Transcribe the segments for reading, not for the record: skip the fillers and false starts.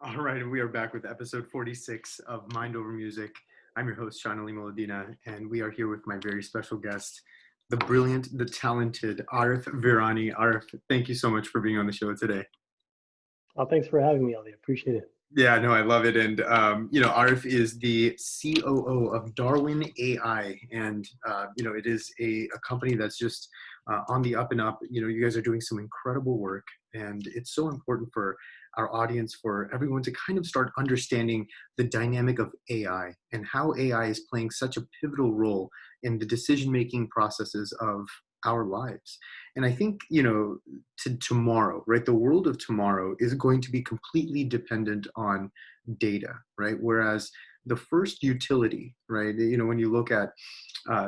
All right, and we are back with episode 46 of Mind Over Music. I'm your host, Sean Ali Molodina, and we are here with my very special guest, the brilliant, the talented Arif Virani. Arif, thank you so much for being on the show today. Oh, thanks for having me, Ali. Appreciate it. Yeah, no, I love it. And, Arif is the COO of Darwin AI. And, it is a company that's just on the up and up. You guys are doing some incredible work. And it's so important for our audience, for everyone to kind of start understanding the dynamic of AI and how AI is playing such a pivotal role in the decision-making processes of our lives. And I think, to tomorrow, right? The world of tomorrow is going to be completely dependent on data, right? Whereas the first utility, right? When you look at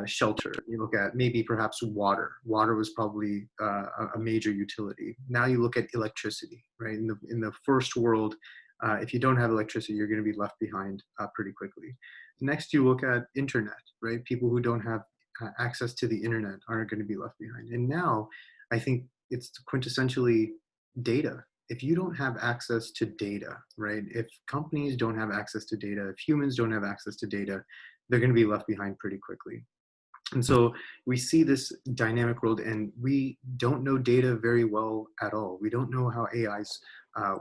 shelter, you look at maybe perhaps water. Water was probably a major utility. Now you look at electricity, right? In the first world, if you don't have electricity, you're going to be left behind pretty quickly. Next, you look at internet, right? People who don't have access to the internet aren't going to be left behind. And now I think it's quintessentially data. If you don't have access to data, right? If companies don't have access to data, if humans don't have access to data, they're going to be left behind pretty quickly. And so we see this dynamic world, and we don't know data very well at all. We don't know how AI is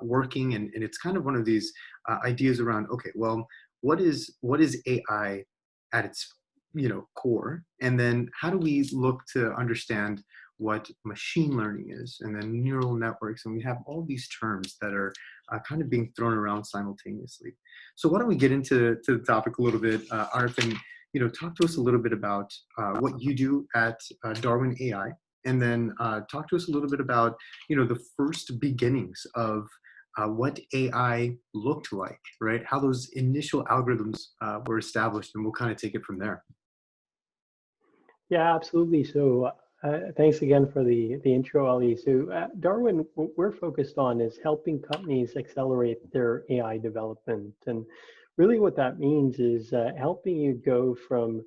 working, and it's kind of one of these ideas around, okay, well, what is AI at its core, and then how do we look to understand what machine learning is, and then neural networks, and we have all these terms that are kind of being thrown around simultaneously. So why don't we get into the topic a little bit, Arif, and talk to us a little bit about what you do at Darwin AI, and then talk to us a little bit about the first beginnings of what AI looked like, right? How those initial algorithms were established, and we'll kind of take it from there. Yeah, absolutely. So thanks again for the intro, Ali. So Darwin, what we're focused on is helping companies accelerate their AI development. And really what that means is helping you go from,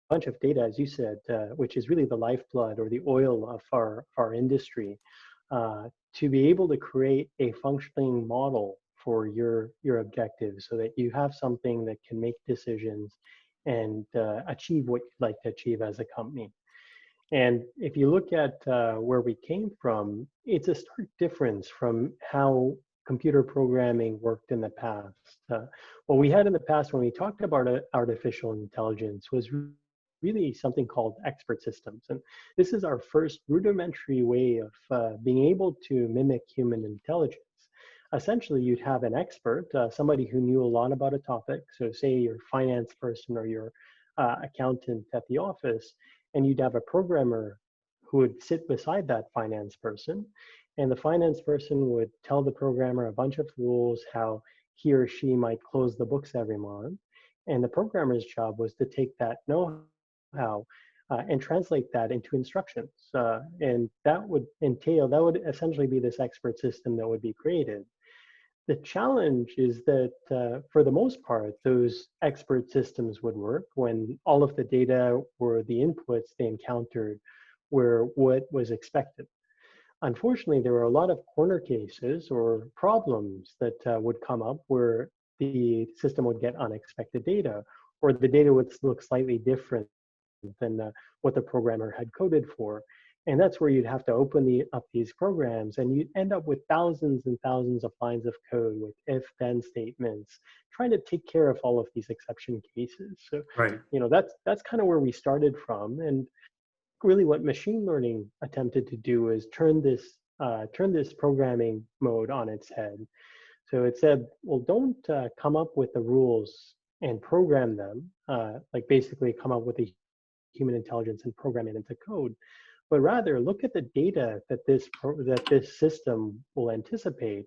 bunch of data, as you said, which is really the lifeblood or the oil of our industry, to be able to create a functioning model for your objectives so that you have something that can make decisions and achieve what you'd like to achieve as a company. And if you look at where we came from, it's a stark difference from how computer programming worked in the past. What we had in the past when we talked about artificial intelligence was really something called expert systems. And this is our first rudimentary way of being able to mimic human intelligence. Essentially, you'd have an expert, somebody who knew a lot about a topic. So say your finance person or your accountant at the office, and you'd have a programmer who would sit beside that finance person. And the finance person would tell the programmer a bunch of rules, how he or she might close the books every month. And the programmer's job was to take that know-how and translate that into instructions. And that would essentially be this expert system that would be created. The challenge is that for the most part, those expert systems would work when all of the data or the inputs they encountered were what was expected. Unfortunately, there were a lot of corner cases or problems that would come up where the system would get unexpected data, or the data would look slightly different than what the programmer had coded for. And that's where you'd have to open up these programs, and you'd end up with thousands and thousands of lines of code with if-then statements, trying to take care of all of these exception cases. So, Right. That's kind of where we started from. And really what machine learning attempted to do is turn this programming mode on its head. So it said, well, don't come up with the rules and program them, like basically come up with the human intelligence and program it into code, but rather look at the data that this system will anticipate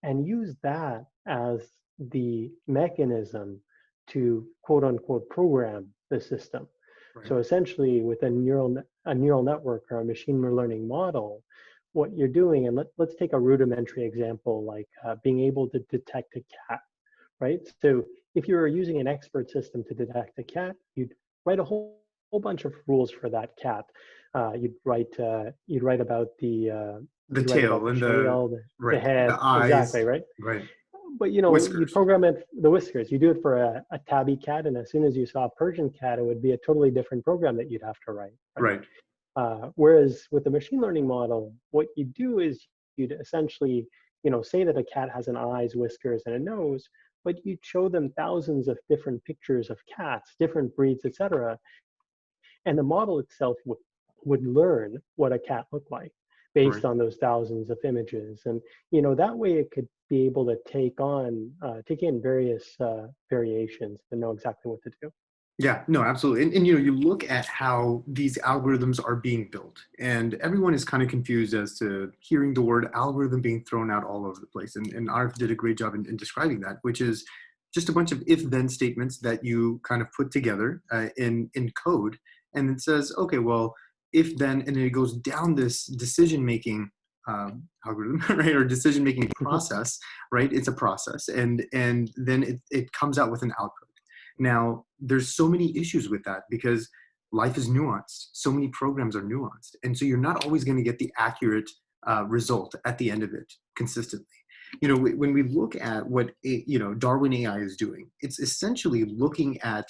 and use that as the mechanism to quote unquote program the system. Right. So essentially with a neural network or a machine learning model, what you're doing, and let's take a rudimentary example like being able to detect a cat, right? So if you were using an expert system to detect a cat, you'd write a whole bunch of rules for that cat. You'd write about the The you'd write about tail the and the, tail, the right, the head, eyes, exactly, right? right, But you whiskers, program it the whiskers. You do it for a tabby cat, and as soon as you saw a Persian cat, it would be a totally different program that you'd have to write, right? right, Whereas with the machine learning model, what you do is you'd essentially, say that a cat has an eyes, whiskers, and a nose, but you'd show them thousands of different pictures of cats, different breeds, etc. And the model itself would learn what a cat looked like right. based on those thousands of images. And, that way it could be able to take in various variations and know exactly what to do. Yeah, no, absolutely. And you look at how these algorithms are being built, and everyone is kind of confused as to hearing the word algorithm being thrown out all over the place. And Arif did a great job in describing that, which is just a bunch of if-then statements that you kind of put together in code, and it says, okay, well, if then, and then it goes down this decision-making algorithm, right, or decision-making process, right? It's a process, and then it comes out with an output. Now, there's so many issues with that because life is nuanced. So many programs are nuanced. And so you're not always going to get the accurate result at the end of it consistently. When we look at what, Darwin AI is doing, it's essentially looking at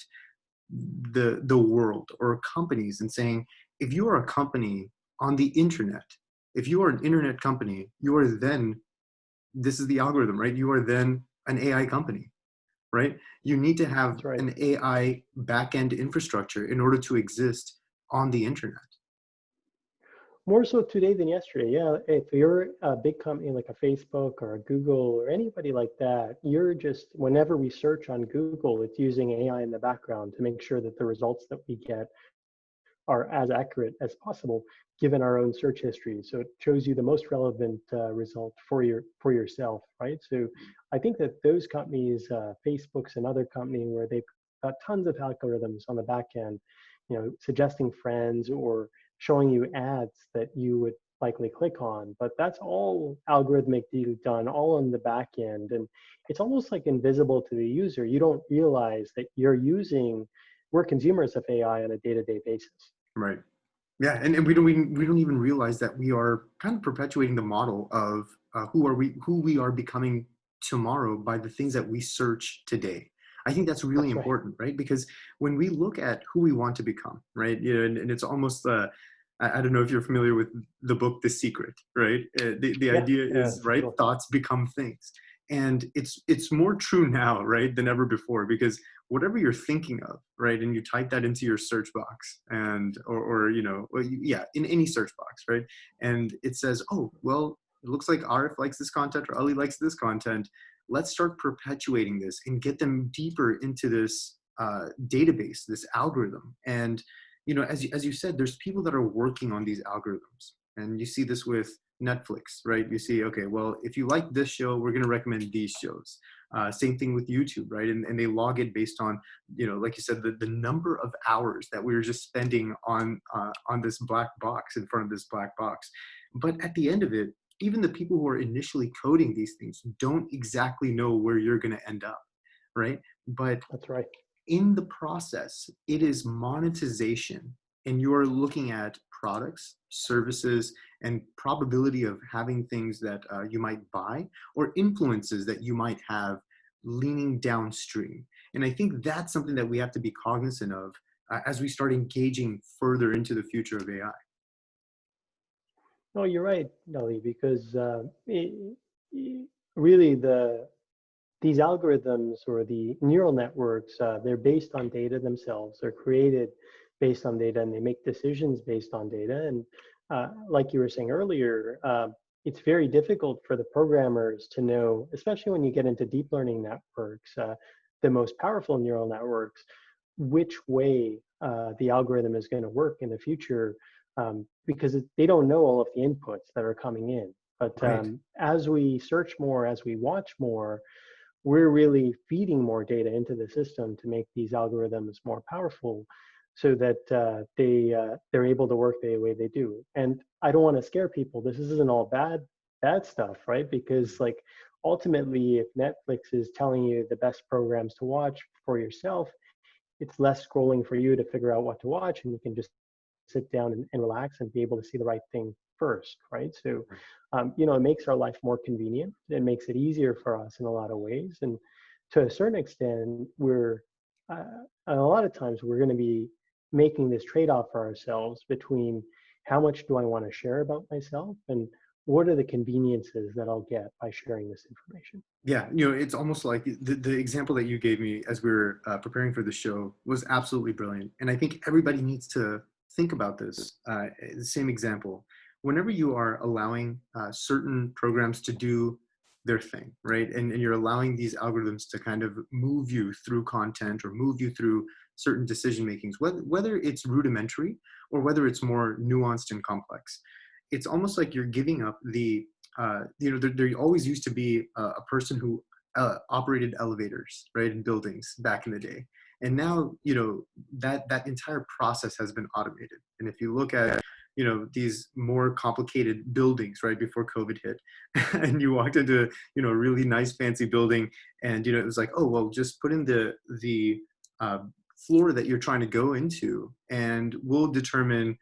the world or companies and saying, if you are a company on the internet, if you are an internet company, you are then, this is the algorithm, right? You are then an AI company, right? You need to have That's right. an AI backend infrastructure in order to exist on the internet. More so today than yesterday. Yeah, if you're a big company like a Facebook or a Google or anybody like that, you're just, whenever we search on Google, it's using AI in the background to make sure that the results that we get are as accurate as possible given our own search history. So it shows you the most relevant result for yourself, right? So I think that those companies, Facebook's another company where they've got tons of algorithms on the back end, suggesting friends or showing you ads that you would likely click on. But that's all algorithmically done, all on the back end. And it's almost like invisible to the user. You don't realize that we're consumers of AI on a day-to-day basis. Right. Yeah, and we don't even realize that we are kind of perpetuating the model of who we are becoming tomorrow by the things that we search today. I think that's really That's right. important, right? Because when we look at who we want to become, right, and it's almost I don't know if you're familiar with the book The Secret, right? The Yeah, idea yeah, is, it's a good right, one. thoughts become things, and it's more true now, right, than ever before, because whatever you're thinking of, right, and you type that into your search box, and or yeah, in any search box, right, and it says, oh, well, it looks like Arif likes this content or Ali likes this content. Let's start perpetuating this and get them deeper into this database, this algorithm. And as you said, there's people that are working on these algorithms, and you see this with Netflix, right? You see, okay, well, if you like this show, we're going to recommend these shows. Same thing with YouTube, right? And they log it based on, like you said, the number of hours that we were just spending on this black box, in front of this black box. But at the end of it, even the people who are initially coding these things don't exactly know where you're going to end up, right? But That's right. in the process, it is monetization, and you're looking at products, services, and probability of having things that you might buy or influences that you might have leaning downstream. And I think that's something that we have to be cognizant of as we start engaging further into the future of AI. No, you're right, Nelly, because really these algorithms or the neural networks, they're based on data themselves. They're created based on data and they make decisions based on data. And like you were saying earlier, it's very difficult for the programmers to know, especially when you get into deep learning networks, the most powerful neural networks, which way the algorithm is going to work in the future, because they don't know all of the inputs that are coming in. But Right. as we search more, as we watch more, we're really feeding more data into the system to make these algorithms more powerful so that they're able to work the way they do. And I don't want to scare people. This isn't all bad stuff, right? Because like ultimately, if Netflix is telling you the best programs to watch for yourself, it's less scrolling for you to figure out what to watch, and you can just sit down and relax and be able to see the right thing first, right? So, it makes our life more convenient. It makes it easier for us in a lot of ways. And to a certain extent, a lot of times we're going to be making this trade-off for ourselves between how much do I want to share about myself and what are the conveniences that I'll get by sharing this information. Yeah, it's almost like the example that you gave me as we were preparing for the show was absolutely brilliant. And I think everybody needs to think about this. The same example. Whenever you are allowing certain programs to do their thing, right? And you're allowing these algorithms to kind of move you through content or move you through certain decision makings, whether it's rudimentary or whether it's more nuanced and complex. It's almost like you're giving up there always used to be a person who operated elevators, right, in buildings back in the day. And now, that entire process has been automated. And if you look at, these more complicated buildings, right, before COVID hit, and you walked into, a really nice fancy building, and, it was like, oh, well, just put in the uh, floor that you're trying to go into, and we'll determine,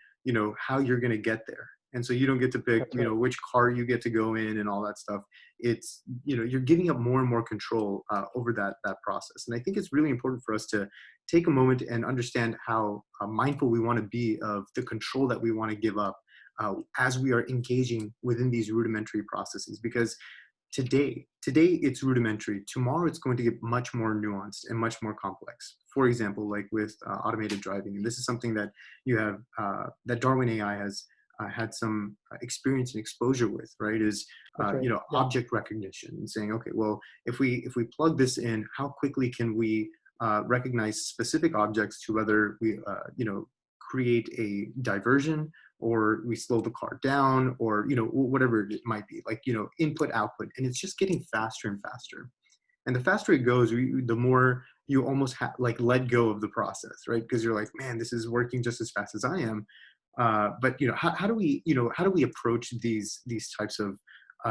how you're going to get there. And so you don't get to pick, That's right. which car you get to go in and all that stuff. It's, you're giving up more and more control over that process. And I think it's really important for us to take a moment and understand how mindful we want to be of the control that we want to give up as we are engaging within these rudimentary processes. Because today it's rudimentary. Tomorrow it's going to get much more nuanced and much more complex. For example, like with automated driving. And this is something that you have, that Darwin AI has had some experience and exposure with, right? Is That's right. Yeah. object recognition, and saying, okay, well, if we plug this in, how quickly can we recognize specific objects to whether we create a diversion, or we slow the car down, or whatever it might be, like input output. And it's just getting faster and faster. And the faster it goes, the more you almost like let go of the process, right? Because you're like, man, this is working just as fast as I am. But how do we approach these types of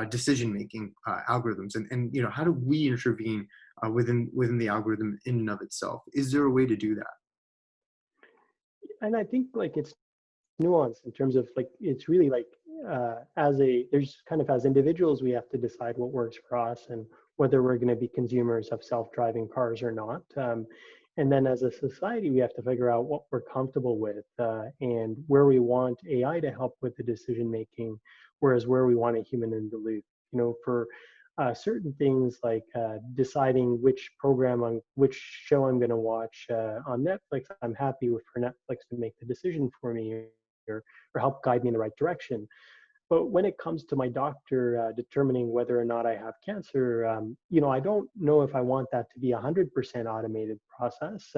decision making algorithms, and how do we intervene within the algorithm in and of itself? Is there a way to do that? And I think like it's nuanced in terms of like it's really like there's kind of as individuals we have to decide what works for us and whether we're going to be consumers of self-driving cars or not. And then as a society, we have to figure out what we're comfortable with and where we want AI to help with the decision making, whereas where we want a human in the loop. For certain things like deciding which show I'm going to watch on Netflix, I'm happy for Netflix to make the decision for me or help guide me in the right direction. But when it comes to my doctor determining whether or not I have cancer, I don't know if I want that to be a 100% automated process.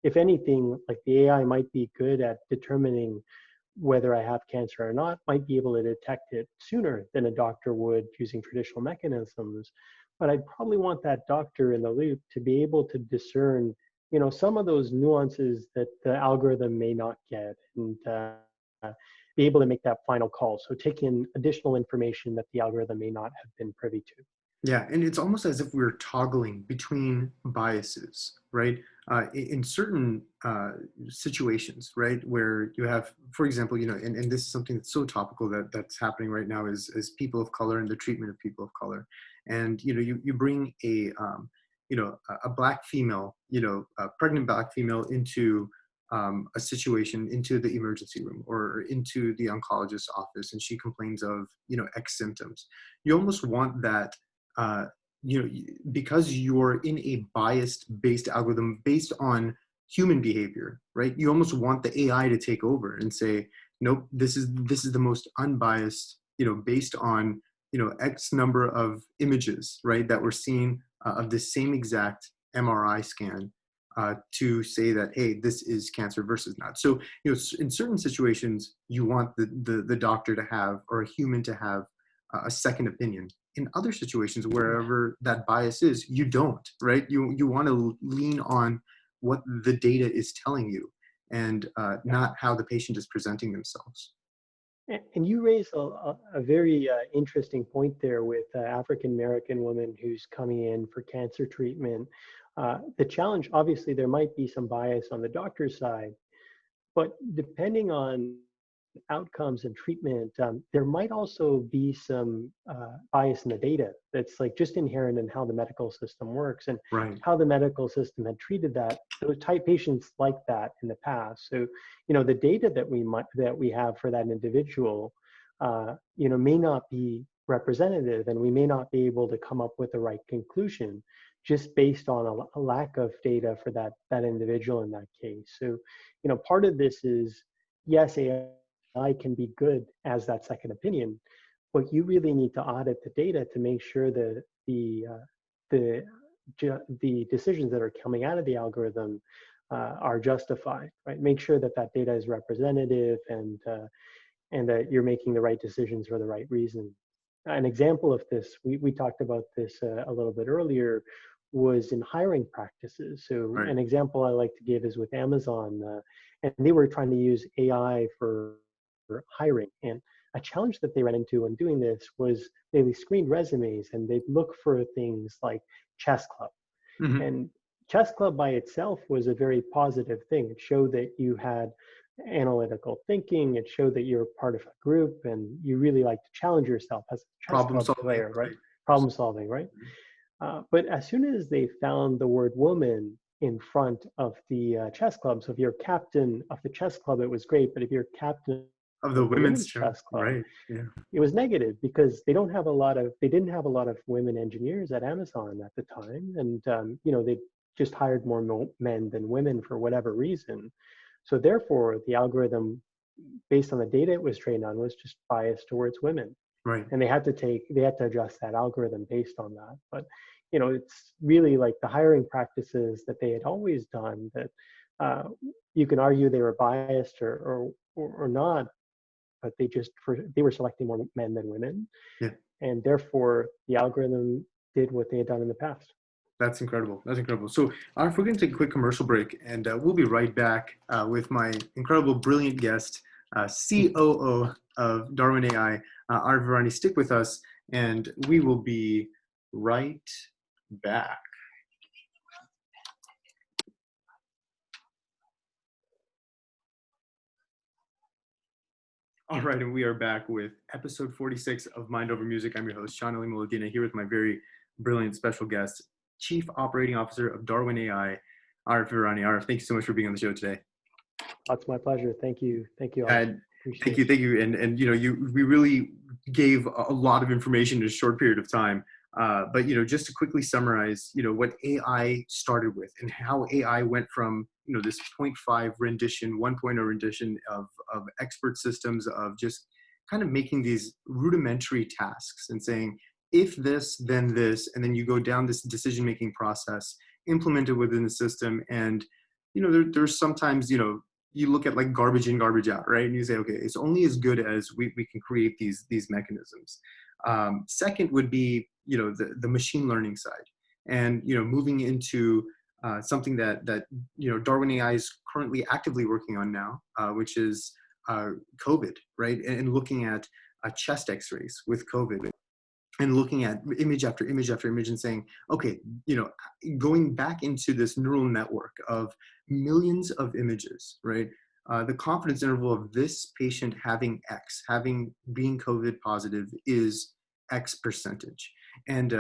If anything, like the AI might be good at determining whether I have cancer or not, might be able to detect it sooner than a doctor would using traditional mechanisms. But I'd probably want that doctor in the loop to be able to discern, some of those nuances that the algorithm may not get, and be able to make that final call. So take in additional information that the algorithm may not have been privy to. Yeah, and it's almost as if we're toggling between biases, right? In certain situations, right, where you have, for example, and this is something that's so topical that's happening right now is people of color and the treatment of people of color. And you bring a black female, a pregnant black female into a situation, into the emergency room or into the oncologist's office, and she complains of X symptoms. You almost want that uh, because you're in a biased based algorithm based on human behavior, right? You almost want the AI to take over and say, nope, this is the most unbiased, based on X number of images, right, that we're seeing of the same exact MRI scan to say that, hey, this is cancer versus not. So in certain situations, you want the doctor to have, or a human to have, a second opinion. In other situations, wherever that bias is, you don't, right? You want to lean on what the data is telling you, and not how the patient is presenting themselves. And you raise a very interesting point there with African American woman who's coming in for cancer treatment. The challenge, obviously, there might be some bias on the doctor's side, but depending on outcomes and treatment, there might also be some bias in the data that's like just inherent in how the medical system works and Right. how the medical system had treated those type patients like that in the past. So, the data that we have for that individual, may not be representative, and we may not be able to come up with the right conclusion just based on a lack of data for that individual in that case. So, part of this is, yes, AI can be good as that second opinion, but you really need to audit the data to make sure that the the decisions that are coming out of the algorithm are justified, right? Make sure that that data is representative, and that you're making the right decisions for the right reason. An example of this, we talked about this a little bit earlier, was in hiring practices. So Right. an example I like to give is with Amazon, and they were trying to use AI for hiring. And a challenge that they ran into in doing this was they screened resumes and they'd look for things like chess club. Hmm. And chess club by itself was a very positive thing. It showed that you had analytical thinking. It showed that you're part of a group and you really like to challenge yourself as a chess Problem club solving. player, right? Right. Problem solving, right? But as soon as they found the word woman in front of the chess club, so if you're captain of the chess club, it was great. But if you're captain Of the of the women's women's show. chess club, Right. Yeah. it was negative because they didn't have a lot of women engineers at Amazon at the time, and they just hired more men than women for whatever reason. So therefore, the algorithm, based on the data it was trained on, was just biased towards women, Right. and they had to adjust that algorithm based on that. But it's really like the hiring practices that they had always done that uh, you can argue they were biased or not, but they were selecting more men than women, Yeah. and therefore the algorithm did what they had done in the past. That's incredible. That's incredible. So, if we're going to take a quick commercial break, and we'll be right back with my incredible, brilliant guest, COO of Darwin AI, Arif Virani. Stick with us, and we will be right back. All right, and we are back with episode 46 of Mind Over Music. I'm your host, Sean Ali Molodina, here with my very brilliant special guest, Chief Operating Officer of Darwin AI, Arif Virani. Arif, thank you so much for being on the show today. That's my pleasure. Thank you, Ali. And Appreciate it. thank you, and we really gave a lot of information in a short period of time. But just to quickly summarize, what AI started with and how AI went from this point 0.5 rendition, 1.0 rendition of expert systems of just kind of making these rudimentary tasks and saying if this then this, and then you go down this decision making process, implement it within the system, and there's sometimes you look at like garbage in, garbage out, right? And you say, okay, it's only as good as we can create these mechanisms. Second would be, the machine learning side, and moving into something that Darwin AI is currently actively working on now, which is COVID, right? And looking at chest X-rays with COVID, and looking at image after image after image and saying, okay, going back into this neural network of millions of images, right? The confidence interval of this patient having X, being COVID positive, is X percentage. And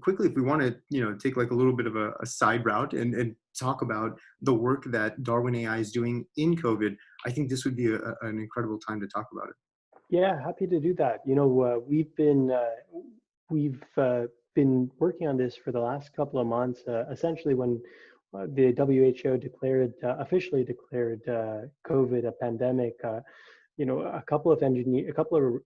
quickly, if we want to, take like a little bit of a side route and talk about the work that Darwin AI is doing in COVID, I think this would be an incredible time to talk about it. Yeah, happy to do that. We've been working on this for the last couple of months. Essentially, when the WHO officially declared COVID a pandemic, a couple of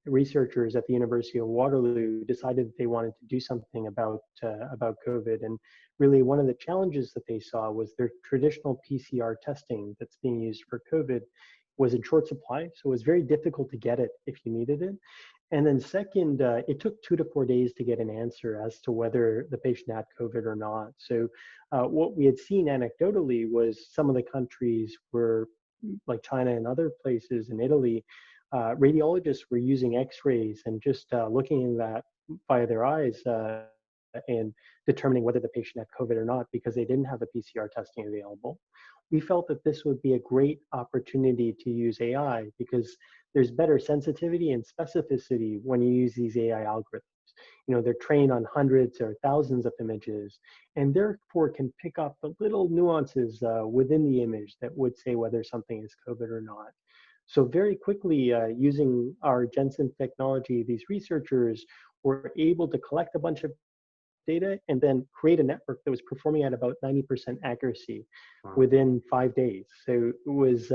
researchers at the University of Waterloo decided that they wanted to do something about COVID. And really, one of the challenges that they saw was their traditional PCR testing that's being used for COVID was in short supply, so it was very difficult to get it if you needed it. And then second, it took 2 to 4 days to get an answer as to whether the patient had COVID or not. So what we had seen anecdotally was some of the countries were, like China and other places in Italy, radiologists were using X-rays and just looking at that via their eyes, and determining whether the patient had COVID or not because they didn't have a PCR testing available. We felt that this would be a great opportunity to use AI because there's better sensitivity and specificity when you use these AI algorithms. They're trained on hundreds or thousands of images, and therefore can pick up the little nuances within the image that would say whether something is COVID or not. So very quickly, using our Jensen technology, these researchers were able to collect a bunch of data and then create a network that was performing at about 90% accuracy within 5 days. So it was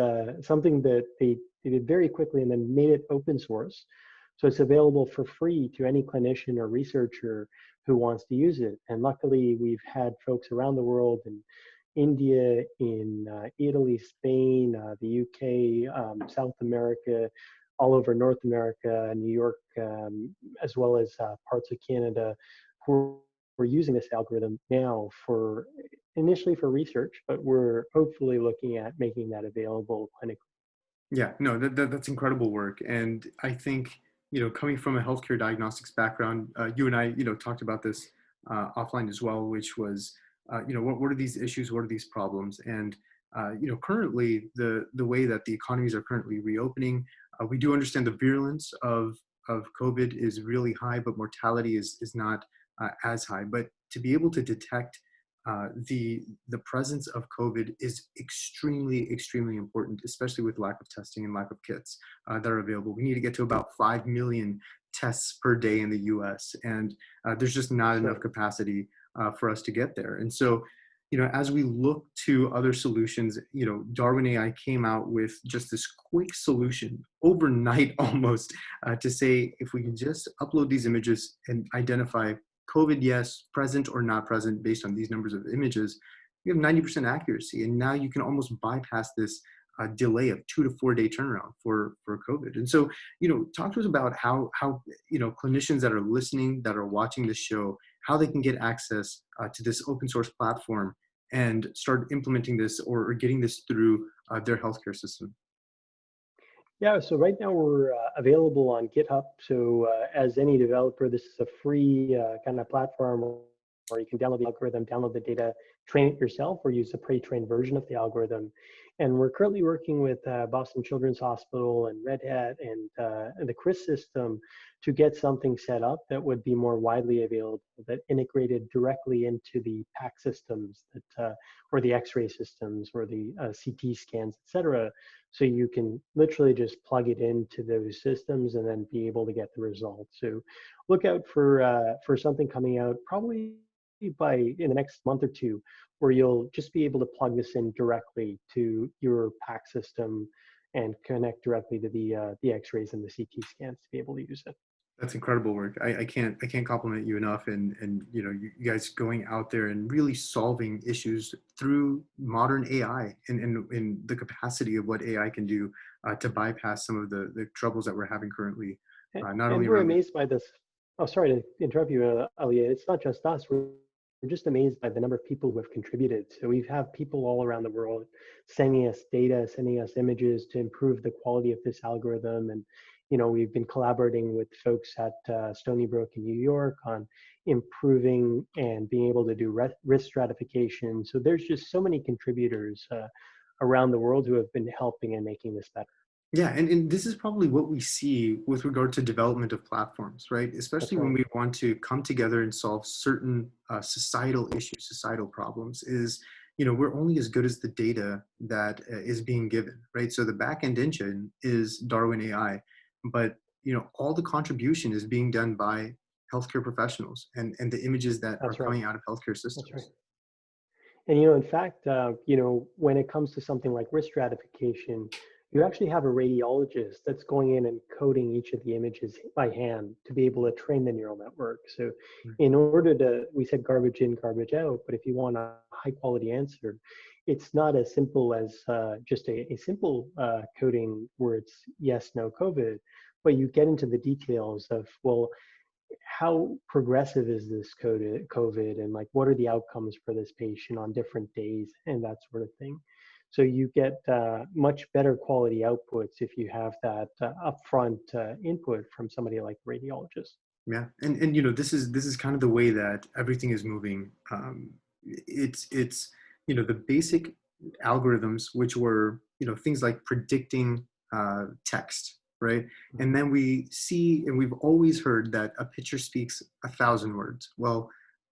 something that they did very quickly and then made it open source. So it's available for free to any clinician or researcher who wants to use it. And luckily, we've had folks around the world in India, in Italy, Spain, the UK, South America, all over North America, New York, as well as parts of Canada, who are using this algorithm now for initially for research, but we're hopefully looking at making that available clinically. Yeah, no, that's incredible work. And I think, coming from a healthcare diagnostics background, you and I, talked about this offline as well, which was, what are these issues? What are these problems? And, currently the way that the economies are currently reopening, we do understand the virulence of COVID is really high, but mortality is not as high. But to be able to detect the presence of COVID is extremely important, especially with lack of testing and lack of kits that are available. We need to get to about 5 million tests per day in the US, and there's just not enough capacity for us to get there. And so, as we look to other solutions, Darwin AI came out with just this quick solution overnight almost to say, if we can just upload these images and identify COVID, yes, present or not present based on these numbers of images, you have 90% accuracy. And now you can almost bypass this delay of 2 to 4 day turnaround for COVID. And so, talk to us about how clinicians that are listening, that are watching this show, how they can get access to this open source platform and start implementing this or getting this through their healthcare system. Yeah, so right now we're available on GitHub. So as any developer, this is a free kind of platform where you can download the algorithm, download the data, train it yourself, or use a pre-trained version of the algorithm. And we're currently working with Boston Children's Hospital and Red Hat and the CRIS system to get something set up that would be more widely available, that integrated directly into the PAC systems that, or the X-ray systems or the CT scans, et cetera. So you can literally just plug it into those systems and then be able to get the results. So look out for something coming out probably in the next month or two, where you'll just be able to plug this in directly to your PAC system and connect directly to the X-rays and the CT scans to be able to use it. That's incredible work. I can't compliment you enough, and you guys going out there and really solving issues through modern AI and the capacity of what AI can do to bypass some of the troubles that we're having currently. Not only we're around amazed by this. Oh, sorry to interrupt you, Elliot. It's not just us. We're just amazed by the number of people who have contributed. So we have people all around the world sending us data, sending us images to improve the quality of this algorithm. And, we've been collaborating with folks at Stony Brook in New York on improving and being able to do risk stratification. So there's just so many contributors around the world who have been helping and making this better. Yeah, and this is probably what we see with regard to development of platforms, right? Especially when we want to come together and solve certain societal issues, societal problems, is, we're only as good as the data that is being given, right? So the backend engine is Darwin AI, but, all the contribution is being done by healthcare professionals and the images that are coming out of healthcare systems. That's right. And, in fact, when it comes to something like risk stratification, you actually have a radiologist that's going in and coding each of the images by hand to be able to train the neural network. So in order we said garbage in, garbage out, but if you want a high quality answer, it's not as simple as just a simple coding where it's yes, no COVID, but you get into the details of, well, how progressive is this COVID and like what are the outcomes for this patient on different days and that sort of thing. So you get much better quality outputs if you have that upfront input from somebody like a radiologist. Yeah, and this is kind of the way that everything is moving. It's the basic algorithms, which were things like predicting text, right? And then we see, and we've always heard that a picture speaks 1,000 words. Well,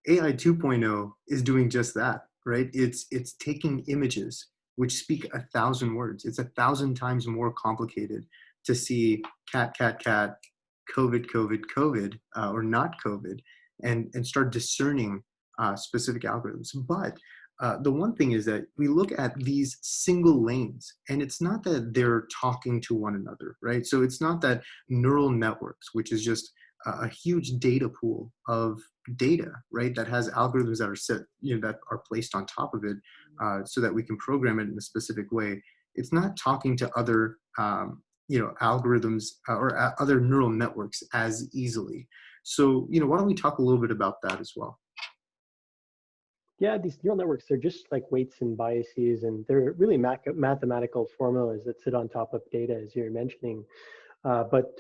AI 2.0 is doing just that, right? It's taking images which speak 1,000 words. It's 1,000 times more complicated to see cat, cat, cat, COVID, COVID, COVID, or not COVID, and start discerning specific algorithms. But the one thing is that we look at these single lanes, and it's not that they're talking to one another, right? So it's not that neural networks, which is just a huge data pool of data, right, that has algorithms that are set, that are placed on top of it, so that we can program it in a specific way. It's not talking to other algorithms or other neural networks as easily. So why don't we talk a little bit about that as well? Yeah, these neural networks, they're just like weights and biases, and they're really mathematical formulas that sit on top of data, as you're mentioning. But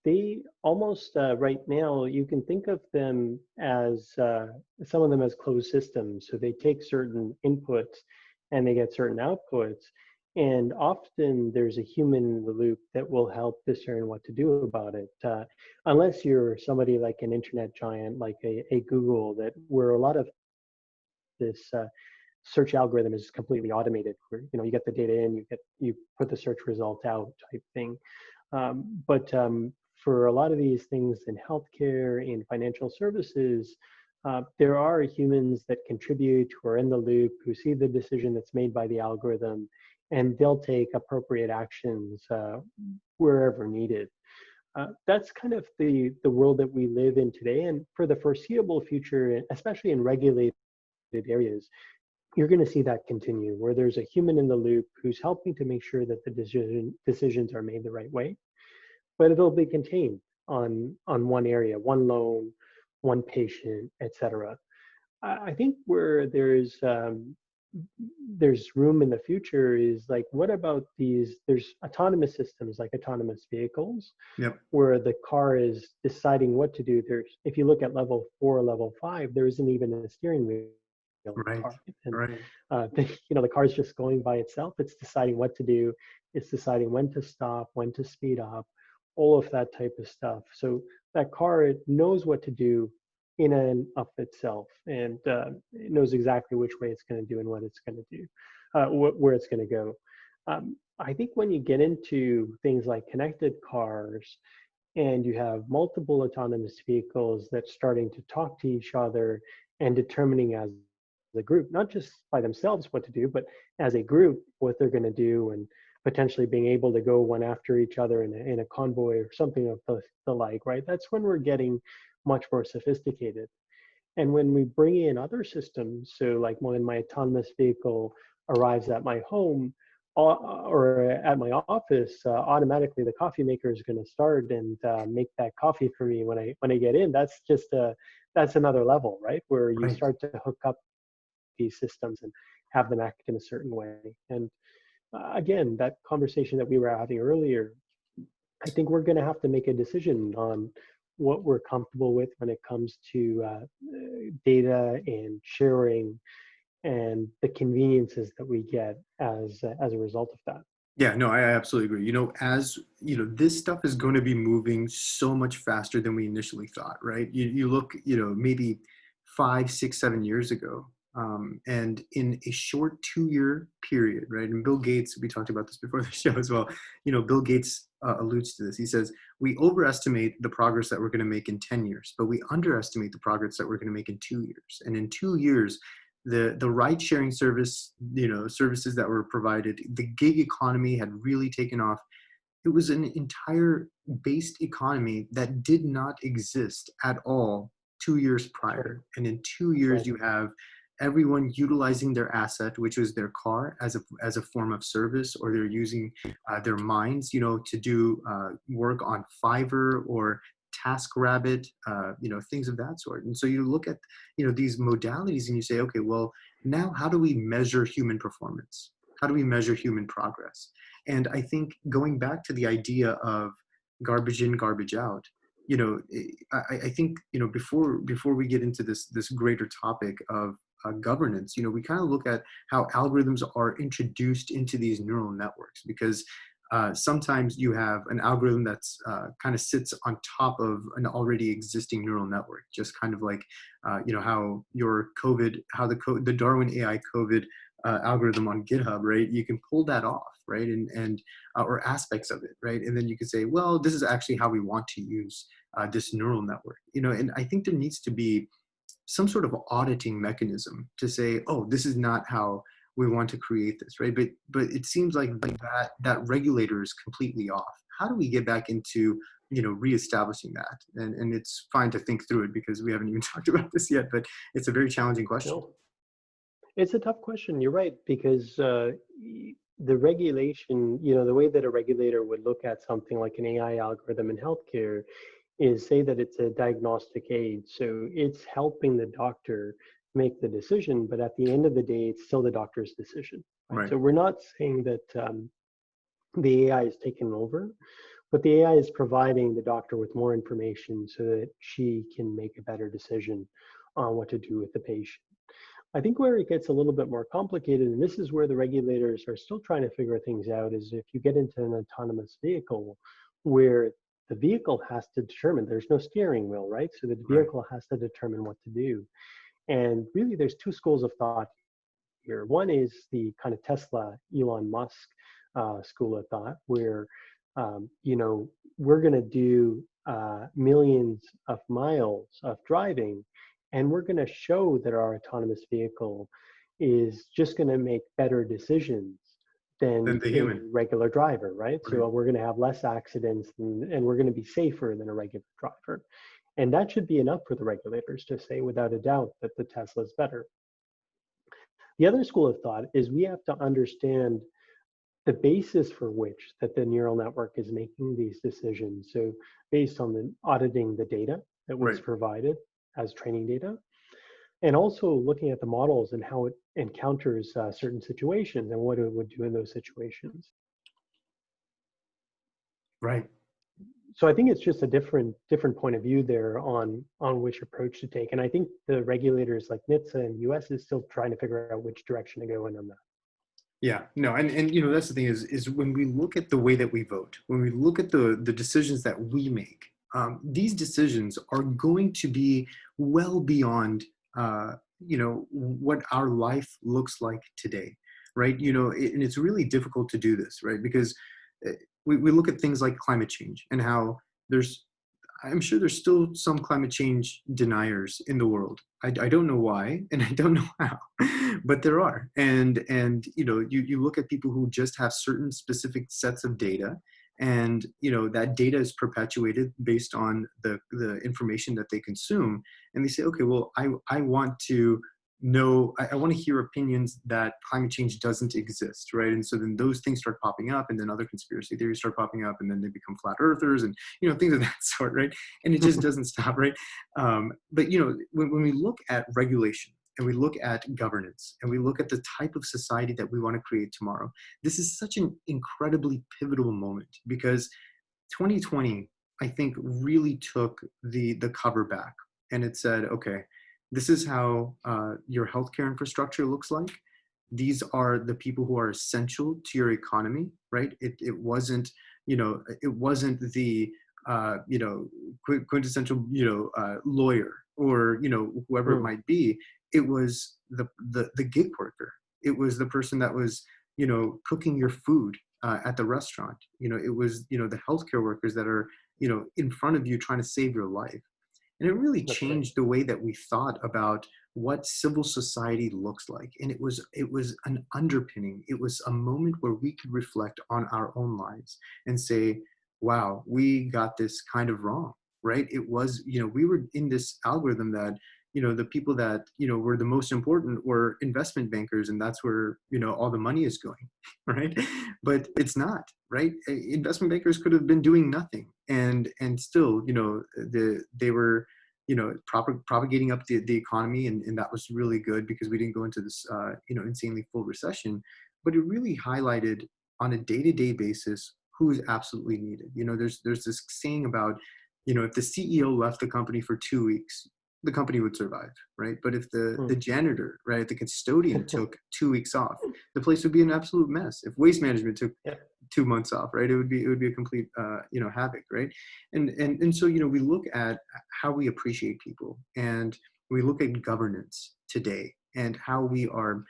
they almost, right now, you can think of them as, some of them as closed systems. So they take certain inputs and they get certain outputs. And often there's a human in the loop that will help discern what to do about it. Unless you're somebody like an internet giant, like a Google, that where a lot of this search algorithm is completely automated, where you get the data in, you put the search result out type thing. But for a lot of these things in healthcare, in financial services, there are humans that contribute, who are in the loop, who see the decision that's made by the algorithm, and they'll take appropriate actions wherever needed. That's kind of the world that we live in today, and for the foreseeable future, especially in regulated areas, you're going to see that continue, where there's a human in the loop who's helping to make sure that the decisions are made the right way, but it'll be contained on one area, one loan, one patient, etc. I think where there's room in the future is like, what about there's autonomous systems like autonomous vehicles, Yep. where the car is deciding what to do. If you look at level 4, level 5, there isn't even a steering wheel in the Right. car, and Right. the car is just going by itself. It's deciding what to do. It's deciding when to stop, when to speed up, all of that type of stuff. So that car, it knows what to do in and of itself, and it knows exactly which way it's going to do and what it's going to do, where it's going to go. I think when you get into things like connected cars, and you have multiple autonomous vehicles that's starting to talk to each other and determining as a group, not just by themselves what to do, but as a group what they're going to do, and potentially being able to go one after each other in a convoy or something of the like, right? That's when we're getting much more sophisticated. And when we bring in other systems, so like when my autonomous vehicle arrives at my home, or at my office, automatically the coffee maker is going to start and make that coffee for me when I get in. That's another level, right? Where you Right. start to hook up these systems and have them act in a certain way. And again, that conversation that we were having earlier, I think we're going to have to make a decision on what we're comfortable with when it comes to data and sharing, and the conveniences that we get as a result of that. Yeah, no, I absolutely agree. As this stuff is going to be moving so much faster than we initially thought, right? You look, maybe 5, 6, 7 years ago, and in a short 2-year period, right? And Bill Gates, we talked about this before the show as well. Bill Gates alludes to this. He says, we overestimate the progress that we're going to make in 10 years, but we underestimate the progress that we're going to make in 2 years. And in 2 years, the ride sharing services that were provided, the gig economy had really taken off. It was an entire based economy that did not exist at all 2 years Right, prior. And in 2 years, right, you have everyone utilizing their asset, which was their car, as a form of service, or they're using their minds, to do work on Fiverr or TaskRabbit, things of that sort. And so you look at these modalities and you say, okay, well, now how do we measure human performance? How do we measure human progress? And I think going back to the idea of garbage in, garbage out, I think, before we get into this greater topic of governance, we kind of look at how algorithms are introduced into these neural networks, because sometimes you have an algorithm that's kind of sits on top of an already existing neural network, just kind of like, how the Darwin AI COVID algorithm on GitHub, right? You can pull that off, right? And or aspects of it, right? And then you can say, well, this is actually how we want to use this neural network, and I think there needs to be some sort of auditing mechanism to say, oh, this is not how we want to create this, right? But it seems like that regulator is completely off. How do we get back into reestablishing that? And it's fine to think through it, because we haven't even talked about this yet, but it's a very challenging question. No, it's a tough question. You're right, because the regulation, the way that a regulator would look at something like an AI algorithm in healthcare is say that it's a diagnostic aid. So it's helping the doctor make the decision, but at the end of the day, it's still the doctor's decision. Right? Right. So we're not saying that the AI is taking over, but the AI is providing the doctor with more information so that she can make a better decision on what to do with the patient. I think where it gets a little bit more complicated, and this is where the regulators are still trying to figure things out, is if you get into an autonomous vehicle where the vehicle has to determine, there's no steering wheel, right? So the Right. vehicle has to determine what to do. And really, there's two schools of thought here. One is the kind of Tesla, Elon Musk school of thought, where we're going to do millions of miles of driving, and we're going to show that our autonomous vehicle is just going to make better decisions Than than the a human. regular driver, right? Right. So we're going to have less accidents, and we're going to be safer than a regular driver. And that should be enough for the regulators to say without a doubt that the Tesla is better. The other school of thought is we have to understand the basis for which that the neural network is making these decisions. So based on the auditing the data that was Right. provided as training data, and also looking at the models and how it encounters certain situations and what it would do in those situations. Right. So I think it's just a different point of view there on which approach to take. And I think the regulators like NHTSA in the US is still trying to figure out which direction to go in on that. Yeah, no, and that's the thing is when we look at the way that we vote, when we look at the decisions that we make, these decisions are going to be well beyond what our life looks like today, right? And it's really difficult to do this, right? Because uh, we look at things like climate change and how there's I'm sure there's still some climate change deniers in the world. I don't know why, and I don't know how, but there are. And you look at people who just have certain specific sets of data, and that data is perpetuated based on the information that they consume, and they say, okay, well, I want to know, I want to hear opinions that climate change doesn't exist, right? And so then those things start popping up, and then other conspiracy theories start popping up, and then they become flat earthers and things of that sort, right? And it just doesn't stop, right? But when we look at regulation and we look at governance and we look at the type of society that we want to create tomorrow, this is such an incredibly pivotal moment, because 2020, I think, really took the cover back, and it said, okay, this is how your healthcare infrastructure looks like. These are the people who are essential to your economy, right? It wasn't, it wasn't the quintessential lawyer, or whoever it Hmm, might be. It was the gig worker. It was the person that was cooking your food at the restaurant. It was the healthcare workers that are in front of you trying to save your life. And it really that's right. changed the way that we thought about what civil society looks like. And it was an underpinning. It was a moment where we could reflect on our own lives and say, wow, we got this kind of wrong, right? It was, we were in this algorithm that the people that were the most important were investment bankers, and that's where all the money is going, right? But it's not, right? Investment bankers could have been doing nothing, and still they were propagating up the economy, and that was really good, because we didn't go into this insanely full recession. But it really highlighted on a day-to-day basis who is absolutely needed. There's this saying about If the CEO left the company for 2 weeks, the company would survive, right? But if the janitor, right, the custodian took 2 weeks off, the place would be an absolute mess. If waste management took Yeah. 2 months off, right, it would be a complete havoc, right? And so we look at how we appreciate people, and we look at governance today and how we are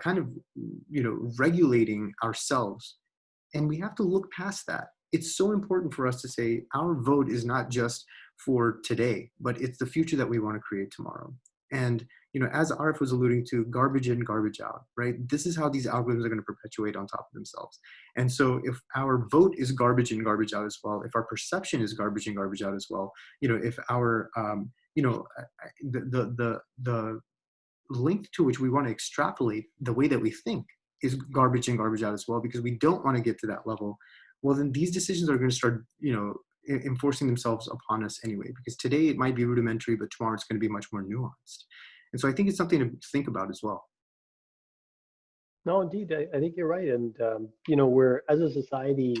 kind of regulating ourselves, and we have to look past that. It's so important for us to say our vote is not just for today, but it's the future that we want to create tomorrow. And as Arif was alluding to, garbage in, garbage out, right? This is how these algorithms are going to perpetuate on top of themselves. And so if our vote is garbage in, garbage out as well, if our perception is garbage in, garbage out as well, if our the link to which we want to extrapolate the way that we think is garbage in, garbage out as well, because we don't want to get to that level, well, then these decisions are going to start, enforcing themselves upon us anyway, because today it might be rudimentary, but tomorrow it's going to be much more nuanced. And so I think it's something to think about as well. No, indeed, I think you're right. And, we're, as a society,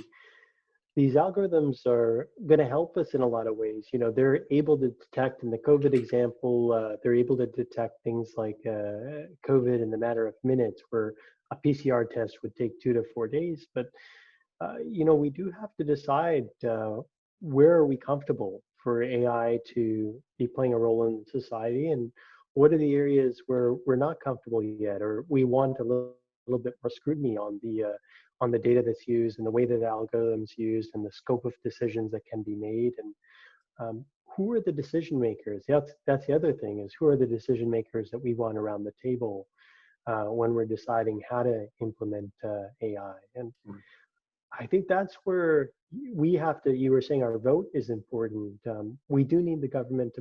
these algorithms are going to help us in a lot of ways. They're able to detect, in the COVID example, they're able to detect things like COVID in a matter of minutes, where a PCR test would take 2 to 4 days. But, we do have to decide where are we comfortable for AI to be playing a role in society, and what are the areas where we're not comfortable yet, or we want a little bit more scrutiny on the data that's used and the way that the algorithms used and the scope of decisions that can be made. And who are the decision makers? That's the other thing, is who are the decision makers that we want around the table when we're deciding how to implement AI. And I think that's where we have to, you were saying our vote is important. We do need the government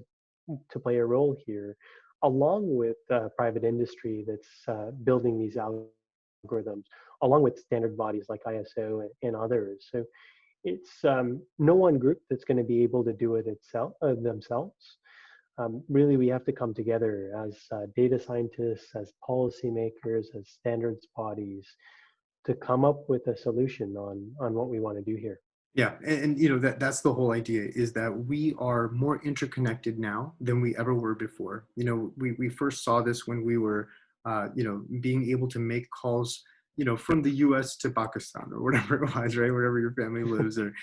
to play a role here, along with private industry that's building these algorithms, along with standard bodies like ISO and others. So it's no one group that's going to be able to do it themselves. Really, we have to come together as data scientists, as policymakers, as standards bodies, to come up with a solution on what we want to do here. Yeah, and that's the whole idea, is that we are more interconnected now than we ever were before. We first saw this when we were being able to make calls from the US to Pakistan or whatever it was, right, wherever your family lives, or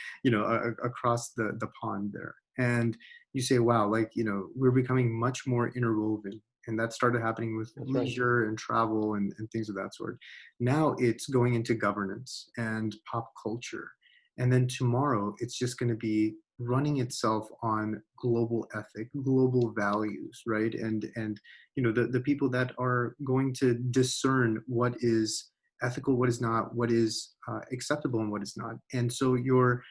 across the pond there. And you say, wow, like we're becoming much more interwoven. And that started happening with That's right. leisure and travel and things of that sort. Now it's going into governance and pop culture, and then tomorrow, it's just going to be running itself on global ethic, global values, right? And the people that are going to discern what is ethical, what is not, what is acceptable, and what is not. And so your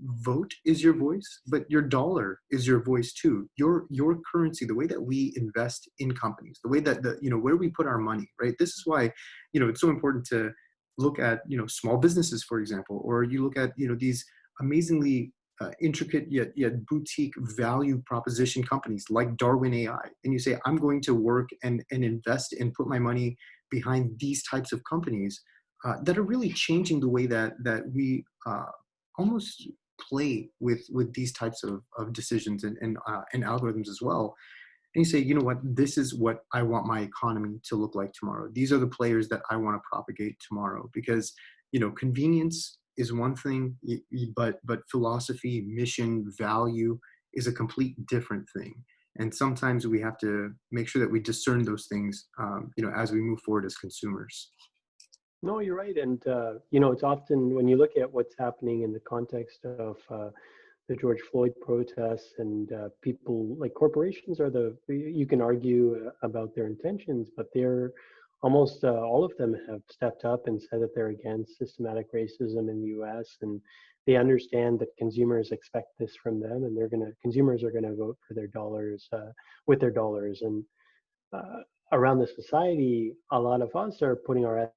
vote is your voice, but your dollar is your voice too. Your currency, the way that we invest in companies, the way that where we put our money, right? This is why it's so important to look at small businesses, for example, or you look at these amazingly intricate yet boutique value proposition companies like Darwin AI, and you say, I'm going to work and invest and put my money behind these types of companies that are really changing the way that almost play with these types of decisions and algorithms as well. And you say, you know what, this is what I want my economy to look like tomorrow. These are the players that I want to propagate tomorrow, because convenience is one thing, but philosophy, mission, value is a complete different thing. And sometimes we have to make sure that we discern those things as we move forward as consumers. No, you're right. And, it's often when you look at what's happening in the context of the George Floyd protests, and people like corporations you can argue about their intentions, but they're almost all of them have stepped up and said that they're against systematic racism in the US, and they understand that consumers expect this from them, and consumers are going to vote for their dollars with their dollars. And around the society, a lot of us are putting our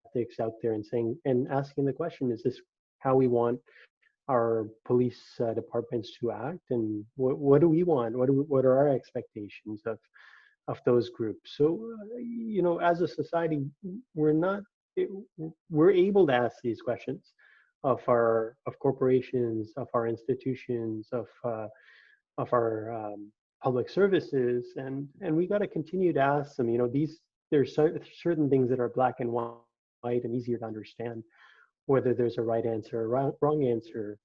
ethics out there and saying and asking the question, is this how we want our police departments to act, and what do we want? What are our expectations of those groups? So as a society, we're not we're able to ask these questions, of corporations, of our institutions, of our public services, and we got to continue to ask them. These there's certain things that are black and white and easier to understand. Whether there's a right answer or wrong answer,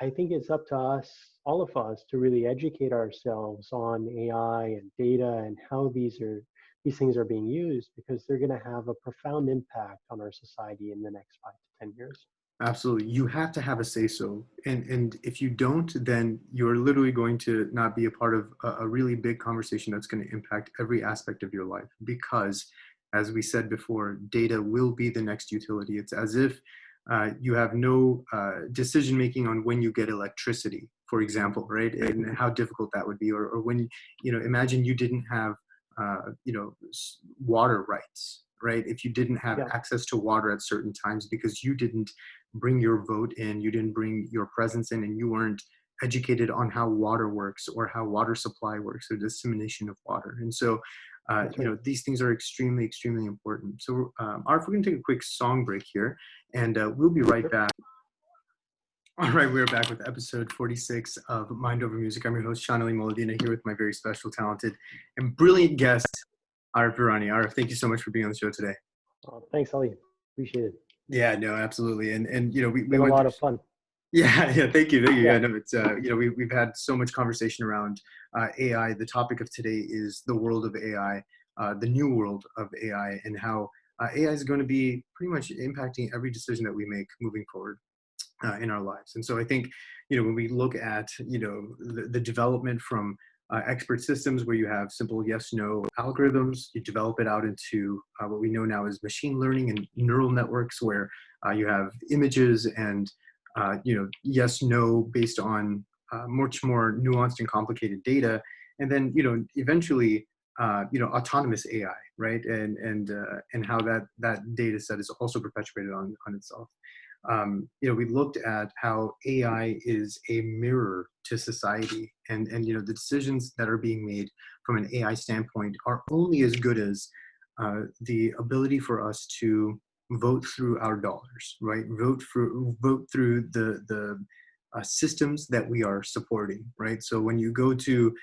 I think it's up to us, all of us, to really educate ourselves on AI and data and how these things are being used, because they're going to have a profound impact on our society in the next 5 to 10 years. Absolutely. You have to have a say so. And if you don't, then you're literally going to not be a part of a really big conversation that's going to impact every aspect of your life. Because, as we said before, data will be the next utility. It's as if you have no decision making on when you get electricity, for example, right? And how difficult that would be. Or when, imagine you didn't have, water rights, right? If you didn't have Yeah, access to water at certain times because you didn't bring your vote in, you didn't bring your presence in, and you weren't educated on how water works or how water supply works or dissemination of water. And so, that's right. these things are extremely, extremely important. So, Arif, we're going to take a quick song break here, and we'll be right Sure. back. All right, we're back with episode 46 of Mind Over Music. I'm your host, Sean Ali Moladina, here with my very special, talented, and brilliant guest, Arif Virani. Arif, thank you so much for being on the show today. Thanks, Ali. Appreciate it. Yeah, no, absolutely. And we Been a went lot through. of fun. Yeah, yeah. Thank you, thank you. Yeah. Yeah, no, it's we've had so much conversation around AI. The topic of today is the world of AI, the new world of AI, and how AI is going to be pretty much impacting every decision that we make moving forward in our lives. And so I think, when we look at, the development from expert systems where you have simple yes no algorithms, you develop it out into what we know now as machine learning and neural networks, where you have images and yes no based on much more nuanced and complicated data, and then eventually autonomous AI, right? And how that data set is also perpetuated on itself. We looked at how AI is a mirror to society, and the decisions that are being made from an AI standpoint are only as good as the ability for us to vote through our dollars, right? Vote through the systems that we are supporting, right? So when you go to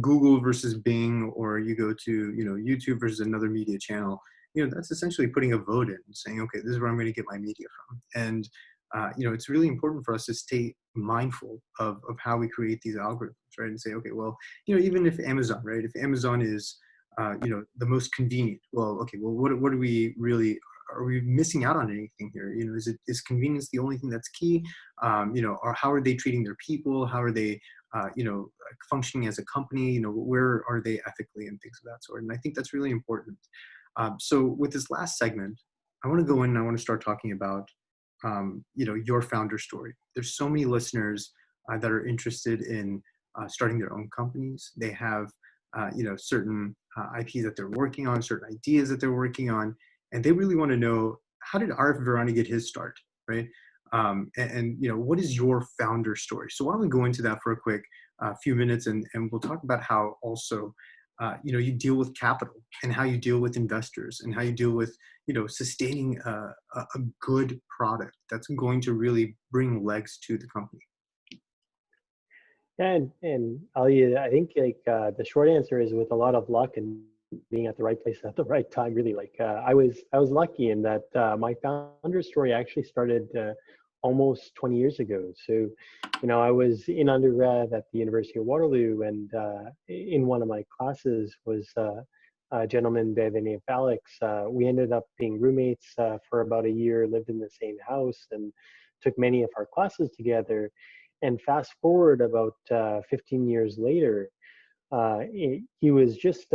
Google versus Bing, or you go to YouTube versus another media channel, that's essentially putting a vote in, saying, okay, this is where I'm going to get my media from. And it's really important for us to stay mindful of how we create these algorithms, right? And say, okay, well, even if Amazon, right? If Amazon is the most convenient, well, okay, well, what are we really, are we missing out on anything here? Is convenience the only thing that's key? Or how are they treating their people? How are they functioning as a company? Where are they ethically, and things of that sort? And I think that's really important. So with this last segment, I want to go in and I want to start talking about, your founder story. There's so many listeners that are interested in starting their own companies. They have, certain IPs that they're working on, certain ideas that they're working on, and they really want to know, how did Arif Virani get his start, right? What is your founder story? So why don't we go into that for a quick few minutes, and we'll talk about how also you deal with capital, and how you deal with investors, and how you deal with sustaining a good product that's going to really bring legs to the company. And Ali, I think the short answer is with a lot of luck and being at the right place at the right time. Really, I was lucky in that my founder story actually started almost 20 years ago. So, I was in undergrad at the University of Waterloo, and in one of my classes was a gentleman by the name of Alex. We ended up being roommates for about a year, lived in the same house, and took many of our classes together. And fast forward about 15 years later, he was just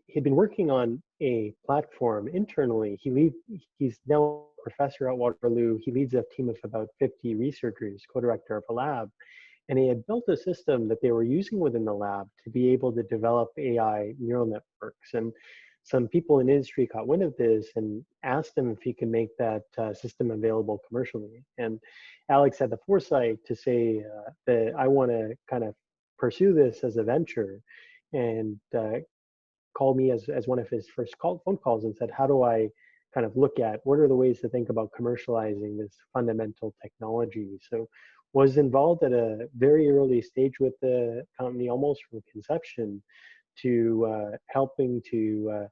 he'd been working on a platform internally. He's now a professor at Waterloo. He leads a team of about 50 researchers, co-director of a lab, and he had built a system that they were using within the lab to be able to develop AI neural networks. And some people in industry caught wind of this and asked him if he could make that system available commercially. And Alex had the foresight to say that I want to kind of pursue this as a venture, and called me as one of his first phone calls and said, how do I kind of look at what are the ways to think about commercializing this fundamental technology. So was involved at a very early stage with the company, almost from conception to helping to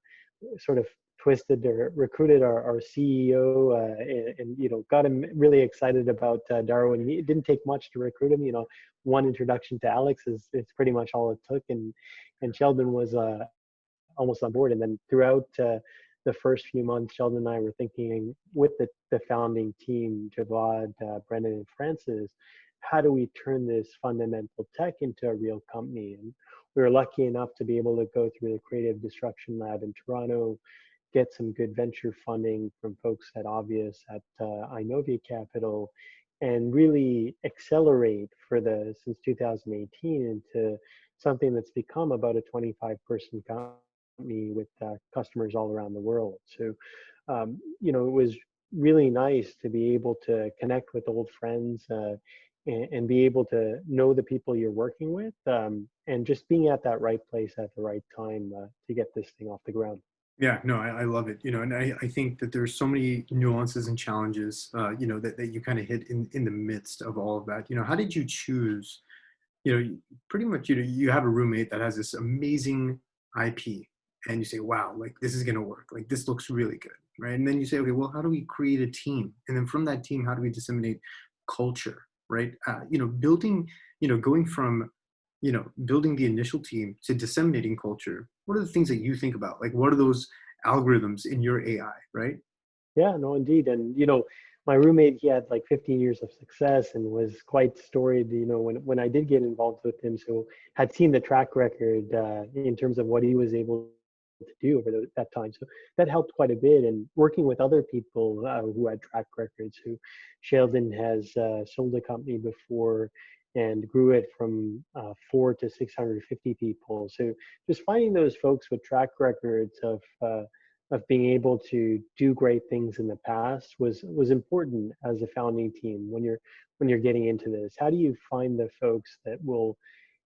sort of twisted or recruited our CEO and got him really excited about Darwin. It didn't take much to recruit him. One introduction to Alex is it's pretty much all it took, and Sheldon was almost on board. And then throughout the first few months, Sheldon and I were thinking with the founding team, Javad, Brendan, and Francis, how do we turn this fundamental tech into a real company? And we were lucky enough to be able to go through the Creative Destruction Lab in Toronto, get some good venture funding from folks at Obvious, at Inovia Capital, and really accelerate since 2018 into something that's become about a 25-person company with customers all around the world. So, it was really nice to be able to connect with old friends and be able to know the people you're working with, and just being at that right place at the right time to get this thing off the ground. Yeah, no, I love it. And I think that there's so many nuances and challenges, that you kind of hit in the midst of all of that. How did you choose, pretty much, you have a roommate that has this amazing IP and you say, wow, like this is going to work. Like this looks really good. Right. And then you say, okay, well, how do we create a team? And then from that team, how do we disseminate culture? Right. Building, going from building the initial team to disseminating culture, what are the things that you think about? Like, what are those algorithms in your AI, right? Yeah, no, indeed. And, my roommate, he had like 15 years of success and was quite storied, when I did get involved with him. So had seen the track record in terms of what he was able to do over that time. So that helped quite a bit. And working with other people who had track records, who Sheldon has sold a company before and grew it from 4 to 650 people. So just finding those folks with track records of being able to do great things in the past was important as a founding team when you're getting into this. How do you find the folks that will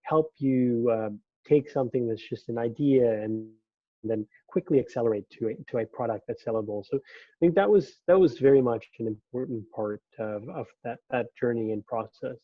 help you take something that's just an idea and then quickly accelerate to a product that's sellable? So I think that was very much an important part of that journey and process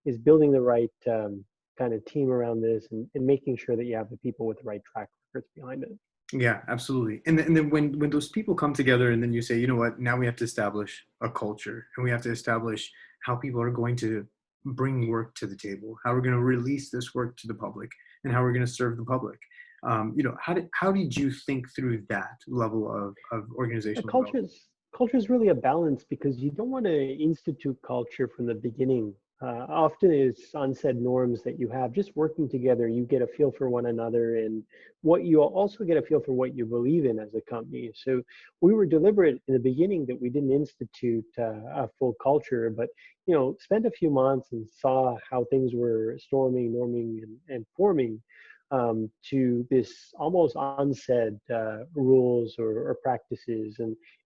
is building the right kind of team around this and making sure that you have the people with the right track records behind it. Yeah, absolutely. And then when those people come together and then you say, you know what, now we have to establish a culture and we have to establish how people are going to bring work to the table, how we're going to release this work to the public, and how we're going to serve the public. How did you think through that level of A organizational culture development? is culture is really a balance because you don't want to institute culture from the beginning. Often it's unsaid norms that you have just working together. You get a feel for one another, and what you also get a feel for what you believe in as a company. So we were deliberate in the beginning that we didn't institute a full culture, but spent a few months and saw how things were storming, norming, and forming to this almost unsaid rules or practices,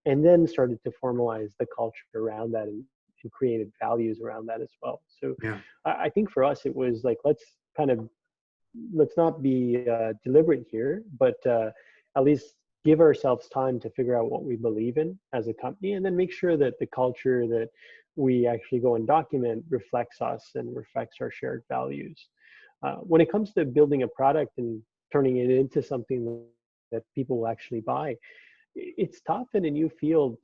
and then started to formalize the culture around that and created values around that as well. So Yeah. I think for us it was like let's not be deliberate here, but at least give ourselves time to figure out what we believe in as a company, and then make sure that the culture that we actually go and document reflects us and reflects our shared values. When it comes to building a product and turning it into something that people will actually buy, it's tough in a new field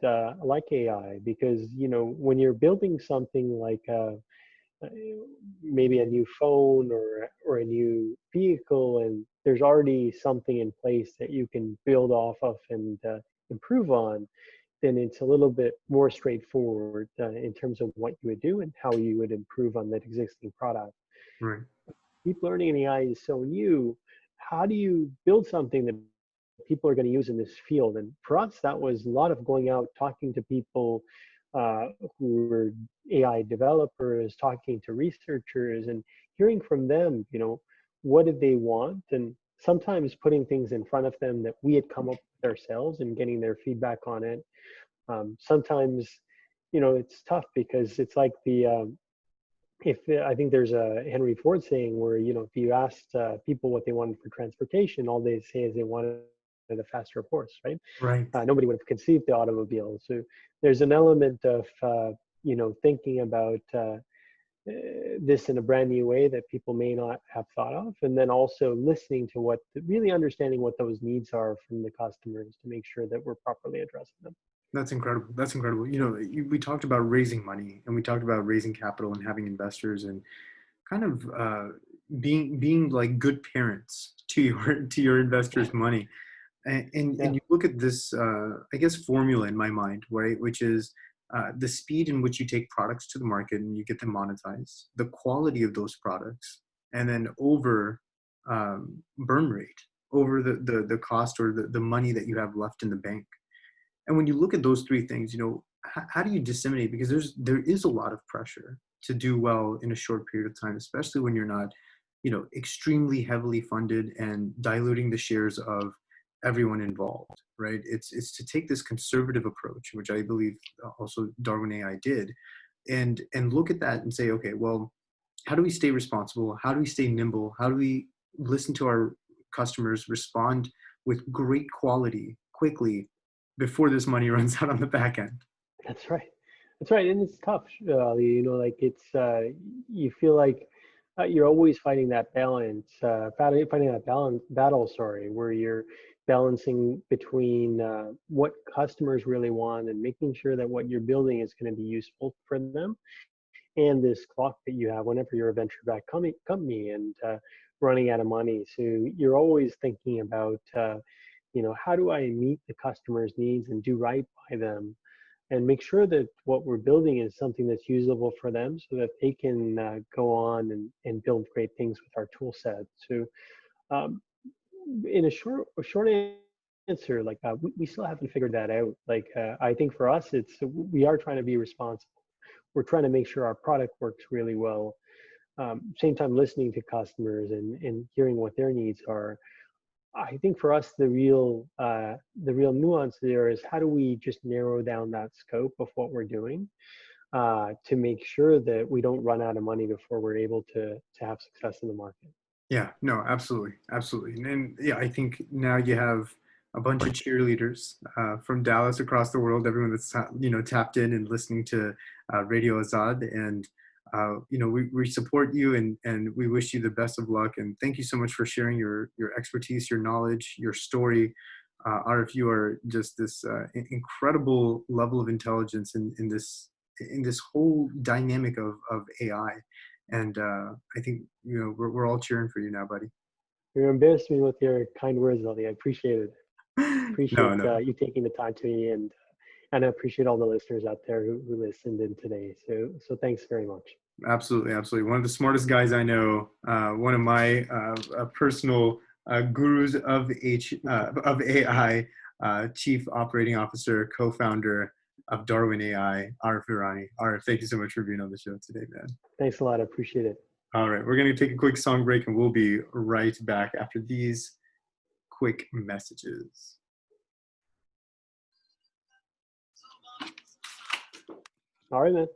like AI because when you're building something like uh, maybe a new phone or a new vehicle, and there's already something in place that you can build off of and improve on, then it's a little bit more straightforward in terms of what you would do and how you would improve on that existing product. Right. Deep learning and AI is so new. How do you build something that people are going to use in this field? And for us, that was a lot of going out, talking to people uh, who were AI developers, talking to researchers, and hearing from them. What did they want? And sometimes putting things in front of them that we had come up with ourselves and getting their feedback on it. Sometimes, it's tough because it's like if I think there's a Henry Ford saying where if you asked people what they wanted for transportation, all they say is they wanted at a faster horse, right? Right. Nobody would have conceived the automobile. So there's an element of thinking about this in a brand new way that people may not have thought of, and then also listening to really understanding what those needs are from the customers to make sure that we're properly addressing them. That's incredible. That's incredible. We talked about raising money, and we talked about raising capital and having investors, and kind of being like good parents to your investors' money. And Yeah, you look at this, I guess, formula in my mind, right, which is the speed in which you take products to the market and you get them monetized, the quality of those products, and then over burn rate, over the cost or the money that you have left in the bank. And when you look at those three things, how do you disseminate? Because there is a lot of pressure to do well in a short period of time, especially when you're not, extremely heavily funded and diluting the shares of everyone involved, right? It's to take this conservative approach, which I believe also Darwin AI did, and look at that and say, okay, well, how do we stay responsible? How do we stay nimble? How do we listen to our customers, respond with great quality quickly before this money runs out on the back end? that's right. That's right, and it's tough. Like you feel like you're always fighting that balance, fighting that battle. Sorry, where you're balancing between what customers really want and making sure that what you're building is going to be useful for them, and this clock that you have whenever you're a venture-backed company and running out of money. So you're always thinking about, how do I meet the customer's needs and do right by them, and make sure that what we're building is something that's usable for them, so that they can go on and build great things with our tool set. So, um, in a short answer, like we still haven't figured that out. Like I think for us, we are trying to be responsible. We're trying to make sure our product works really well. Same time listening to customers and hearing what their needs are. I think for us, the real nuance there is how do we just narrow down that scope of what we're doing to make sure that we don't run out of money before we're able to have success in the market. Yeah, no, absolutely, absolutely. And yeah, I think now you have a bunch of cheerleaders from Dallas across the world, everyone that's tapped in and listening to Radio Azad, and we support you, and we wish you the best of luck. And thank you so much for sharing your expertise, your knowledge, your story. Arif, you are just this incredible level of intelligence in this whole dynamic of AI. And I think we're all cheering for you now, buddy. You're embarrassed me with your kind words, Ali. I appreciate it. No, Appreciate no, you taking the time to me, and I appreciate all the listeners out there who listened in today. So thanks very much. absolutely, absolutely. One of the smartest guys I know. One of my personal gurus of AI, Chief Operating Officer, co-founder of Darwin AI, Arif Virani. Arif, thank you so much for being on the show today, man. Thanks a lot. I appreciate it. All right, we're going to take a quick song break, and we'll be right back after these quick messages. All right, man.